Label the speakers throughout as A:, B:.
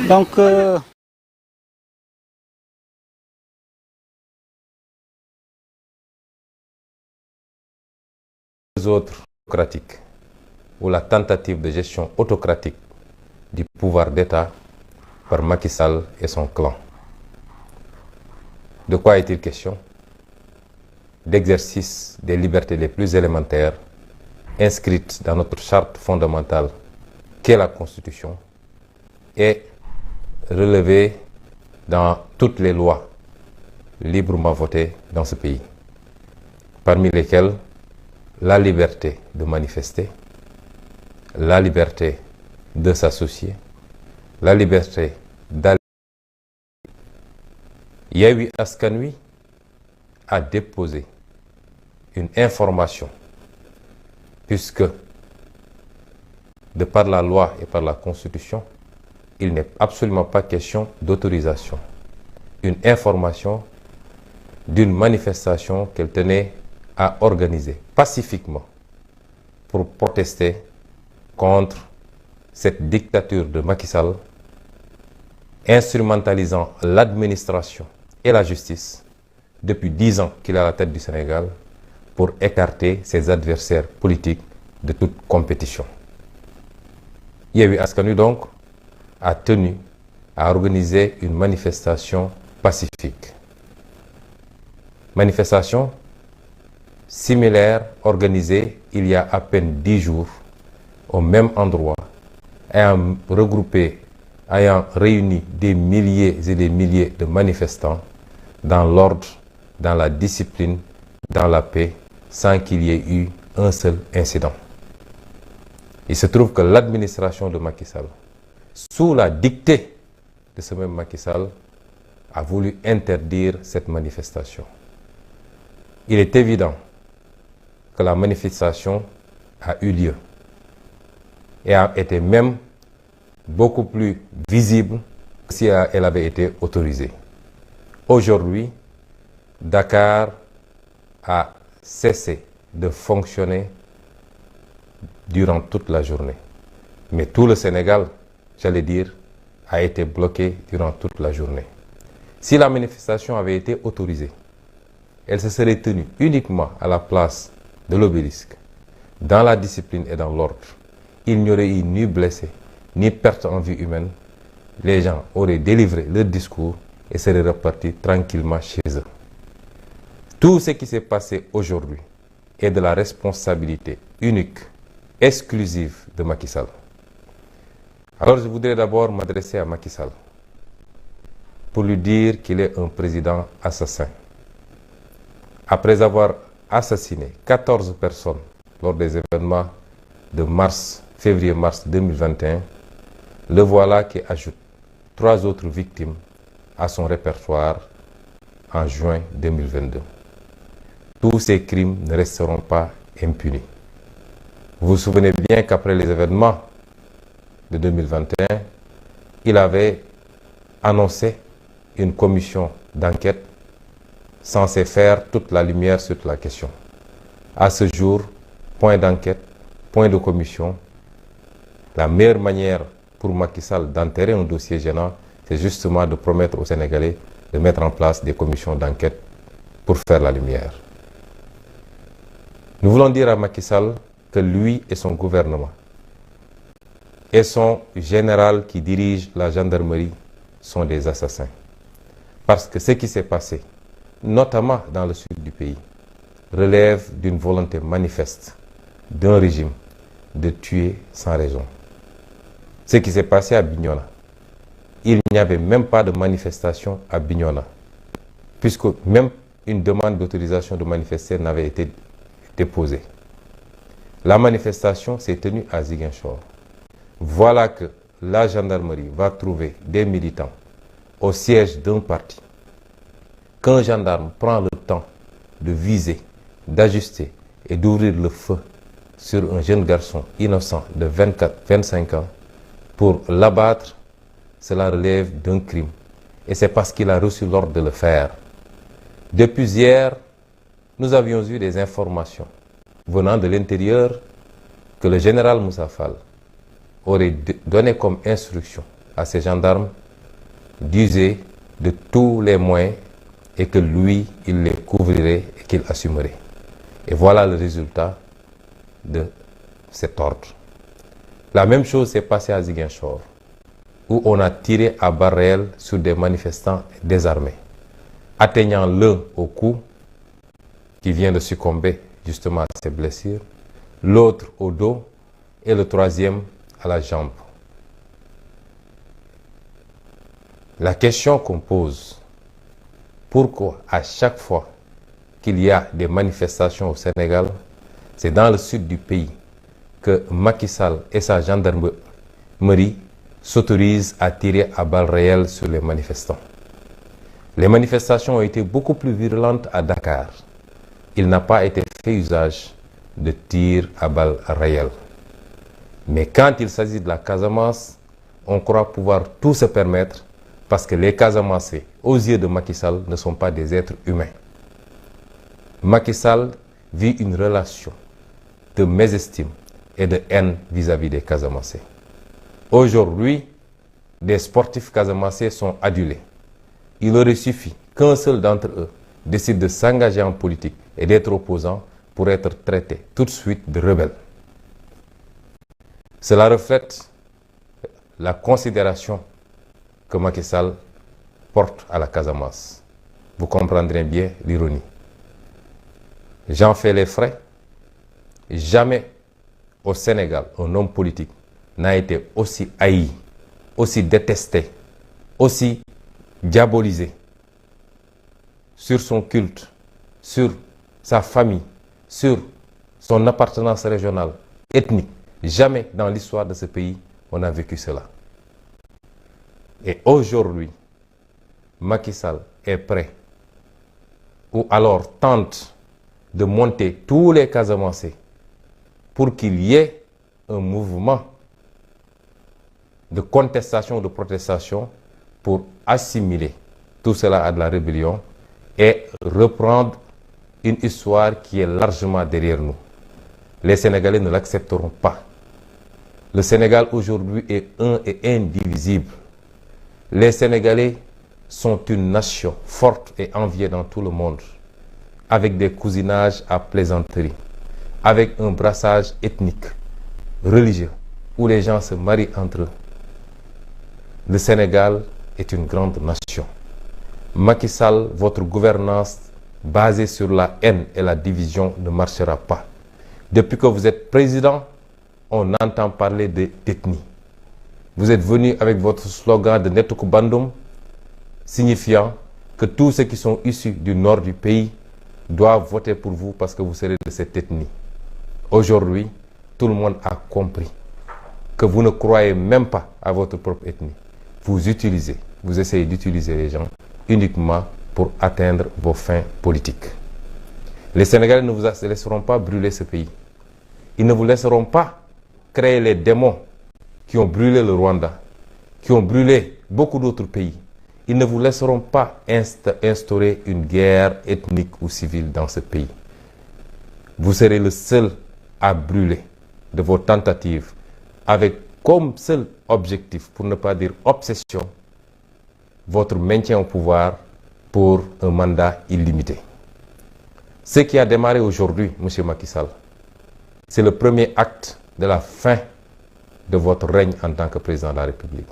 A: Donc,
B: les autres autocratiques ou la tentative de gestion autocratique du pouvoir d'État par Macky Sall et son clan. De quoi est-il question? D'exercice des libertés les plus élémentaires inscrites dans notre charte fondamentale qu'est la Constitution et relevée dans toutes les lois librement votées dans ce pays, parmi lesquelles la liberté de manifester, la liberté de s'associer, la liberté d'aller. Yewwi Askan Wi a déposé une information, puisque de par la loi et par la Constitution, il n'est absolument pas question d'autorisation. Une information d'une manifestation qu'elle tenait à organiser pacifiquement pour protester contre cette dictature de Macky Sall, instrumentalisant l'administration et la justice depuis 10 ans qu'il est à la tête du Sénégal pour écarter ses adversaires politiques de toute compétition. Yewwi Askan Wi donc a tenu à organiser une manifestation pacifique. Manifestation similaire organisée il y a à peine 10 jours au même endroit, ayant réuni des milliers et des milliers de manifestants dans l'ordre, dans la discipline, dans la paix, sans qu'il y ait eu un seul incident. Il se trouve que l'administration de Macky Sall, sous la dictée de ce même Macky Sall, a voulu interdire cette manifestation. Il est évident que la manifestation a eu lieu et a été même beaucoup plus visible que si elle avait été autorisée. Aujourd'hui, Dakar a cessé de fonctionner durant toute la journée. Mais tout le Sénégal, j'allais dire, a été bloqué durant toute la journée. Si la manifestation avait été autorisée, elle se serait tenue uniquement à la place de l'Obélisque, dans la discipline et dans l'ordre. Il n'y aurait eu ni blessés, ni perte en vie humaine. Les gens auraient délivré leur discours et seraient repartis tranquillement chez eux. Tout ce qui s'est passé aujourd'hui est de la responsabilité unique, exclusive de Macky Sall. Alors je voudrais d'abord m'adresser à Macky Sall pour lui dire qu'il est un président assassin. Après avoir assassiné 14 personnes lors des événements de février-mars 2021, le voilà qui ajoute 3 autres victimes à son répertoire en juin 2022. Tous ces crimes ne resteront pas impunis. Vous vous souvenez bien qu'après les événements de 2021, il avait annoncé une commission d'enquête censée faire toute la lumière sur la question. À ce jour, point d'enquête, point de commission. La meilleure manière pour Macky Sall d'enterrer un dossier gênant, c'est justement de promettre aux Sénégalais de mettre en place des commissions d'enquête pour faire la lumière. Nous voulons dire à Macky Sall que lui et son gouvernement et son général qui dirige la gendarmerie sont des assassins. Parce que ce qui s'est passé, notamment dans le sud du pays, relève d'une volonté manifeste d'un régime de tuer sans raison. Ce qui s'est passé à Bignona, il n'y avait même pas de manifestation à Bignona, puisque même une demande d'autorisation de manifester n'avait été déposée. La manifestation s'est tenue à Ziguinchor. Voilà que la gendarmerie va trouver des militants au siège d'un parti. Qu'un gendarme prend le temps de viser, d'ajuster et d'ouvrir le feu sur un jeune garçon innocent de 24-25 ans pour l'abattre, cela relève d'un crime. Et c'est parce qu'il a reçu l'ordre de le faire. Depuis hier, nous avions eu des informations venant de l'intérieur que le général Moussa Fall aurait donné comme instruction à ses gendarmes d'user de tous les moyens et que lui, il les couvrirait et qu'il assumerait. Et voilà le résultat de cet ordre. La même chose s'est passée à Ziguinchor, où on a tiré à balles réelles sur des manifestants désarmés, atteignant l'un au cou, qui vient de succomber justement à ses blessures, l'autre au dos et le troisième à la jambe. La question qu'on pose, pourquoi à chaque fois qu'il y a des manifestations au Sénégal, c'est dans le sud du pays que Macky Sall et sa gendarmerie s'autorisent à tirer à balles réelles sur les manifestants. Les manifestations ont été beaucoup plus virulentes à Dakar. Il n'a pas été fait usage de tirs à balles réelles. Mais quand il s'agit de la Casamance, on croit pouvoir tout se permettre parce que les Casamancés, aux yeux de Macky Sall, ne sont pas des êtres humains. Macky Sall vit une relation de mésestime et de haine vis-à-vis des Casamancés. Aujourd'hui, des sportifs casamancés sont adulés. Il aurait suffi qu'un seul d'entre eux décide de s'engager en politique et d'être opposant pour être traité tout de suite de rebelle. Cela reflète la considération que Macky Sall porte à la Casamance. Vous comprendrez bien l'ironie. J'en fais les frais. Jamais au Sénégal, un homme politique n'a été aussi haï, aussi détesté, aussi diabolisé sur son culte, sur sa famille, sur son appartenance régionale, ethnique. Jamais dans l'histoire de ce pays, on a vécu cela. Et aujourd'hui, Macky Sall est prêt, ou alors tente de monter tous les Casamancés pour qu'il y ait un mouvement de contestation, de protestation pour assimiler tout cela à de la rébellion et reprendre une histoire qui est largement derrière nous. Les Sénégalais ne l'accepteront pas. Le Sénégal aujourd'hui est un et indivisible. Les Sénégalais sont une nation forte et enviée dans tout le monde, avec des cousinages à plaisanterie, avec un brassage ethnique, religieux, où les gens se marient entre eux. Le Sénégal est une grande nation. Macky Sall, votre gouvernance basée sur la haine et la division ne marchera pas. Depuis que vous êtes président, on entend parler d'ethnie. Vous êtes venu avec votre slogan de Netuku Bandum, signifiant que tous ceux qui sont issus du nord du pays doivent voter pour vous parce que vous serez de cette ethnie. Aujourd'hui, tout le monde a compris que vous ne croyez même pas à votre propre ethnie. Vous essayez d'utiliser les gens uniquement pour atteindre vos fins politiques. Les Sénégalais ne vous laisseront pas brûler ce pays. Ils ne vous laisseront pas créer les démons qui ont brûlé le Rwanda, qui ont brûlé beaucoup d'autres pays. Ils ne vous laisseront pas instaurer une guerre ethnique ou civile dans ce pays. Vous serez le seul à brûler de vos tentatives avec comme seul objectif, pour ne pas dire obsession, votre maintien au pouvoir pour un mandat illimité. Ce qui a démarré aujourd'hui, M. Macky Sall, c'est le premier acte de la fin de votre règne en tant que président de la République.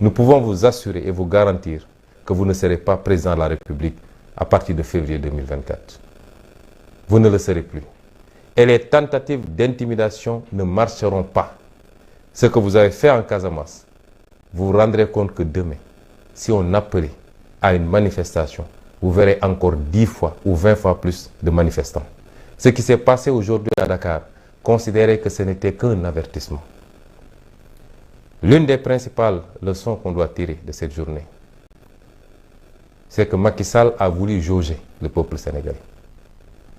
B: Nous pouvons vous assurer et vous garantir que vous ne serez pas président de la République à partir de février 2024. Vous ne le serez plus. Et les tentatives d'intimidation ne marcheront pas. Ce que vous avez fait en Casamance, vous vous rendrez compte que demain, si on appelait à une manifestation, vous verrez encore 10 fois ou 20 fois plus de manifestants. Ce qui s'est passé aujourd'hui à Dakar, considérez que ce n'était qu'un avertissement. L'une des principales leçons qu'on doit tirer de cette journée, c'est que Macky Sall a voulu jauger le peuple sénégalais.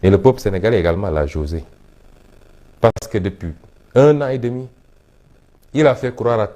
B: Et le peuple sénégalais également l'a jaugé. Parce que depuis 1 an et demi, il a fait croire à